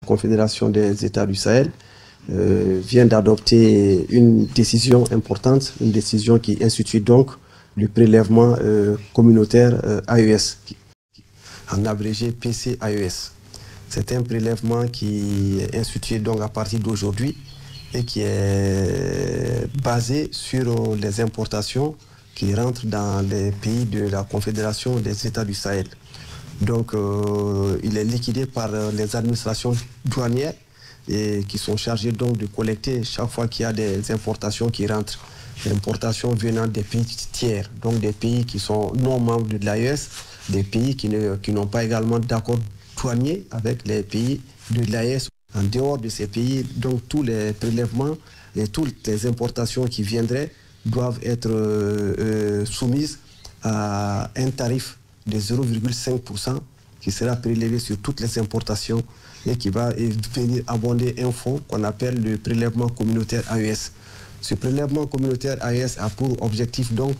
Confédération des États du Sahel vient d'adopter une décision importante, une décision qui institue donc le prélèvement communautaire AES, en abrégé PCAES. C'est un prélèvement qui est institué donc à partir d'aujourd'hui et qui est basé sur les importations qui rentrent dans les pays de la Confédération des États du Sahel. Donc il est liquidé par les administrations douanières et qui sont chargées donc de collecter chaque fois qu'il y a des importations qui rentrent. Des importations venant des pays tiers, donc des pays qui sont non membres de l'AES, des pays qui n'ont pas également d'accord douanier avec les pays de l'AES. En dehors de ces pays, donc tous les prélèvements et toutes les importations qui viendraient doivent être soumises à un tarif de 0,5% qui sera prélevé sur toutes les importations et qui va venir abonder un fonds qu'on appelle le prélèvement communautaire AES. Ce prélèvement communautaire AES a pour objectif donc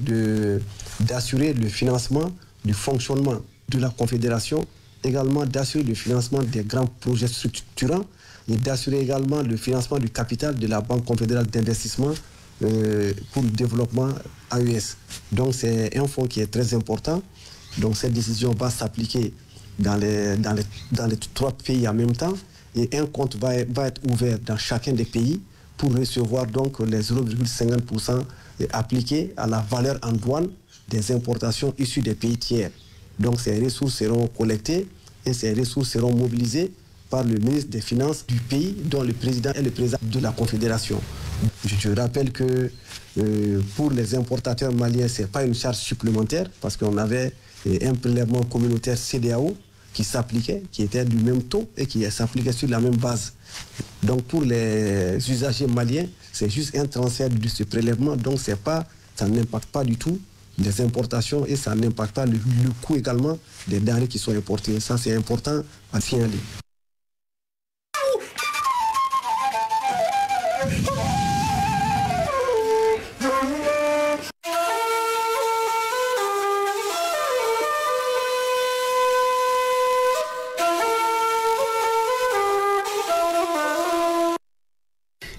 d'assurer le financement du fonctionnement de la Confédération, également d'assurer le financement des grands projets structurants et d'assurer également le financement du capital de la Banque confédérale d'investissement pour le développement AES. Donc c'est un fonds qui est très important. Donc cette décision va s'appliquer dans les 3 pays en même temps et un compte va être ouvert dans chacun des pays pour recevoir donc les 0,50% appliqués à la valeur en douane des importations issues des pays tiers. Donc ces ressources seront collectées et ces ressources seront mobilisées par le ministre des Finances du pays dont le président est le président de la Confédération. Je rappelle que pour les importateurs maliens, ce n'est pas une charge supplémentaire parce qu'on avait un prélèvement communautaire CEDEAO qui s'appliquait, qui était du même taux et qui s'appliquait sur la même base. Donc pour les usagers maliens, c'est juste un transfert de ce prélèvement, donc ça n'impacte pas du tout les importations et ça n'impacte pas le coût également des denrées qui sont importées. Ça c'est important à signaler.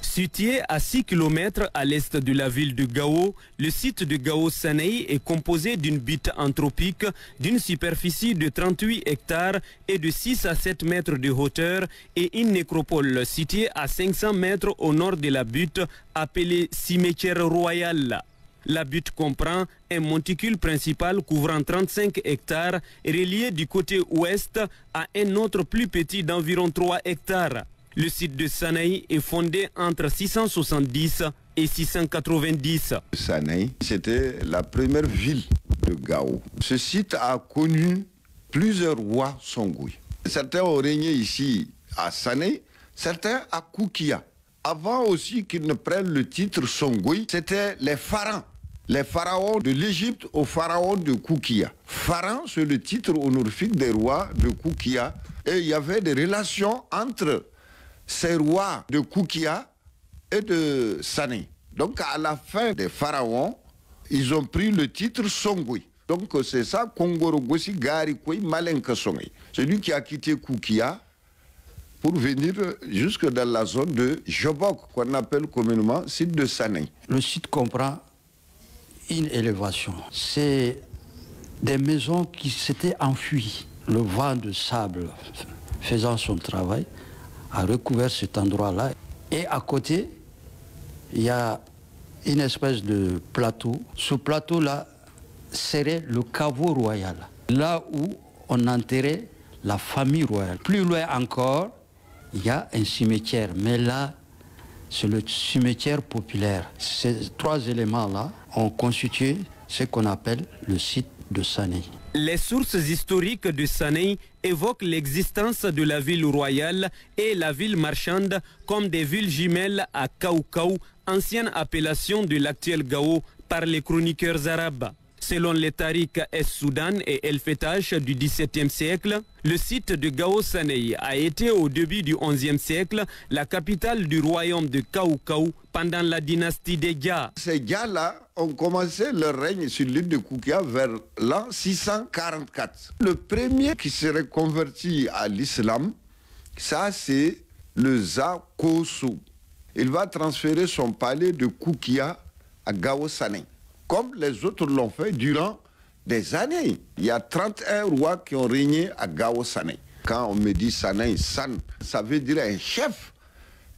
Situé à 6 km à l'est de la ville de Gao, le site de Gao Sanei est composé d'une butte anthropique d'une superficie de 38 hectares et de 6 à 7 mètres de hauteur et une nécropole située à 500 mètres au nord de la butte appelée cimetière royal. La butte comprend un monticule principal couvrant 35 hectares et relié du côté ouest à un autre plus petit d'environ 3 hectares. Le site de Sanei est fondé entre 670 et 690. Sanei, c'était la première ville de Gao. Ce site a connu plusieurs rois Songui. Certains ont régné ici à Sanei, certains à Koukia. Avant aussi qu'ils ne prennent le titre Songui, c'était les pharaons. Les pharaons de l'Égypte aux pharaons de Koukia. Pharaon, c'est le titre honorifique des rois de Koukia. Et il y avait des relations entre ces rois de Koukia et de Sanei. Donc à la fin des pharaons, ils ont pris le titre Songui. Donc c'est ça, Kongoro Gossi Gari Koi Malenka Songui. C'est lui qui a quitté Koukia pour venir jusque dans la zone de Jobok, qu'on appelle communément site de Sanei. Le site comprend une élévation. C'est des maisons qui s'étaient enfuies. Le vent de sable faisant son travail a recouvert cet endroit-là. Et à côté, il y a une espèce de plateau. Ce plateau-là serait le caveau royal, là où on enterrait la famille royale. Plus loin encore, il y a un cimetière, mais là, c'est le cimetière populaire. Ces 3 éléments-là ont constitué ce qu'on appelle le site de Sanei. Les sources historiques de Sanei évoquent l'existence de la ville royale et la ville marchande comme des villes jumelles à Kaou-Kaou, ancienne appellation de l'actuel Gao par les chroniqueurs arabes. Selon les tariks Es-Soudan et El Fetash du XVIIe siècle, le site de Gao Sanei a été au début du XIe siècle la capitale du royaume de Kaou-Kaou pendant la dynastie des Dia. Ces Dia-là ont commencé leur règne sur l'île de Koukia vers l'an 644. Le premier qui serait converti à l'islam, Ça, c'est le Zakoso. Il va transférer son palais de Koukia à Gao Sanei, comme les autres l'ont fait durant des années. Il y a 31 rois qui ont régné à Gao Sanei. Quand on me dit Sanei, San, ça veut dire un chef,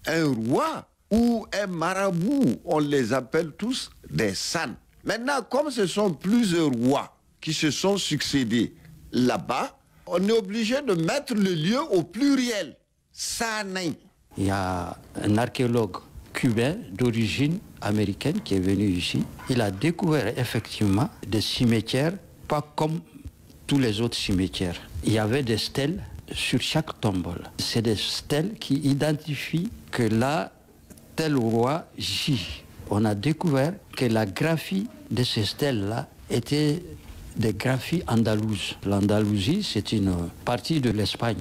un roi ou un marabout. On les appelle tous des San. Maintenant, comme ce sont plusieurs rois qui se sont succédés là-bas, on est obligé de mettre le lieu au pluriel. Sanei. Il y a un archéologue cubain d'origine américaine qui est venu ici. Il a découvert effectivement des cimetières, pas comme tous les autres cimetières. Il y avait des stèles sur chaque tombole. C'est des stèles qui identifient que là, tel roi gît. On a découvert que la graphie de ces stèles-là était des graphies andalouses. L'Andalousie, c'est une partie de l'Espagne.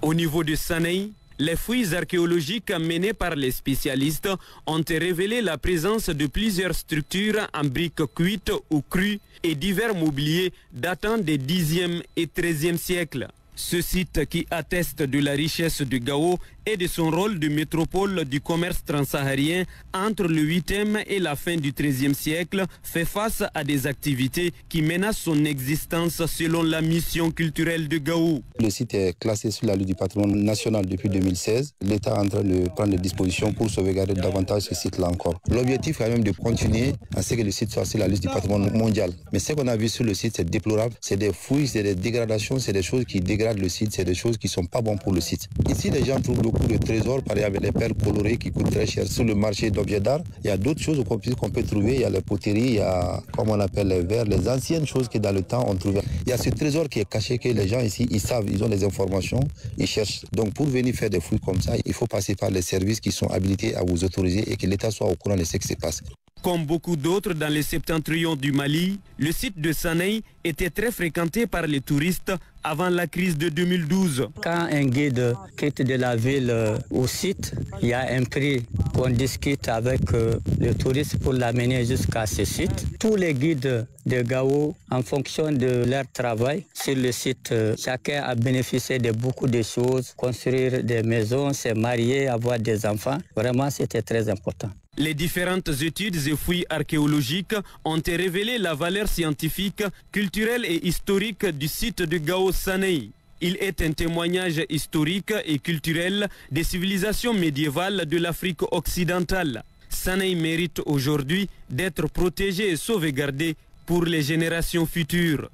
Au niveau de Sanei, les fouilles archéologiques menées par les spécialistes ont révélé la présence de plusieurs structures en briques cuites ou crues et divers mobiliers datant des 10e et 13e siècles. Ce site, qui atteste de la richesse du Gao et de son rôle de métropole du commerce transsaharien entre le 8e et la fin du 13e siècle, fait face à des activités qui menacent son existence selon la mission culturelle de Gao. Le site est classé sur la liste du patrimoine national depuis 2016. L'État est en train de prendre des dispositions pour sauvegarder davantage ce site-là encore. L'objectif est quand même de continuer à ce que le site soit sur la liste du patrimoine mondial. Mais ce qu'on a vu sur le site, c'est déplorable. C'est des fouilles, c'est des dégradations, c'est des choses qui dégradent le site, c'est des choses qui ne sont pas bonnes pour le site. Ici, les gens trouvent beaucoup de trésors, par exemple les perles colorées qui coûtent très cher sur le marché d'objets d'art. Il y a d'autres choses qu'on peut trouver. Il y a la poterie, il y a, comme on appelle les verres, les anciennes choses que dans le temps on trouvait. Il y a ce trésor qui est caché que les gens ici, ils savent, ils ont des informations, ils cherchent. Donc pour venir faire des fouilles comme ça, il faut passer par les services qui sont habilités à vous autoriser et que l'État soit au courant de ce qui se passe. Comme beaucoup d'autres dans le septentrion du Mali, le site de Sanei était très fréquenté par les touristes avant la crise de 2012. Quand un guide quitte de la ville au site, il y a un prix qu'on discute avec le touriste pour l'amener jusqu'à ce site. Tous les guides de Gao, en fonction de leur travail sur le site, chacun a bénéficié de beaucoup de choses, construire des maisons, se marier, avoir des enfants. Vraiment, c'était très important. Les différentes études et fouilles archéologiques ont révélé la valeur scientifique, culturelle et historique du site de Gao Sanei. Il est un témoignage historique et culturel des civilisations médiévales de l'Afrique occidentale. Sanei mérite aujourd'hui d'être protégé et sauvegardé pour les générations futures.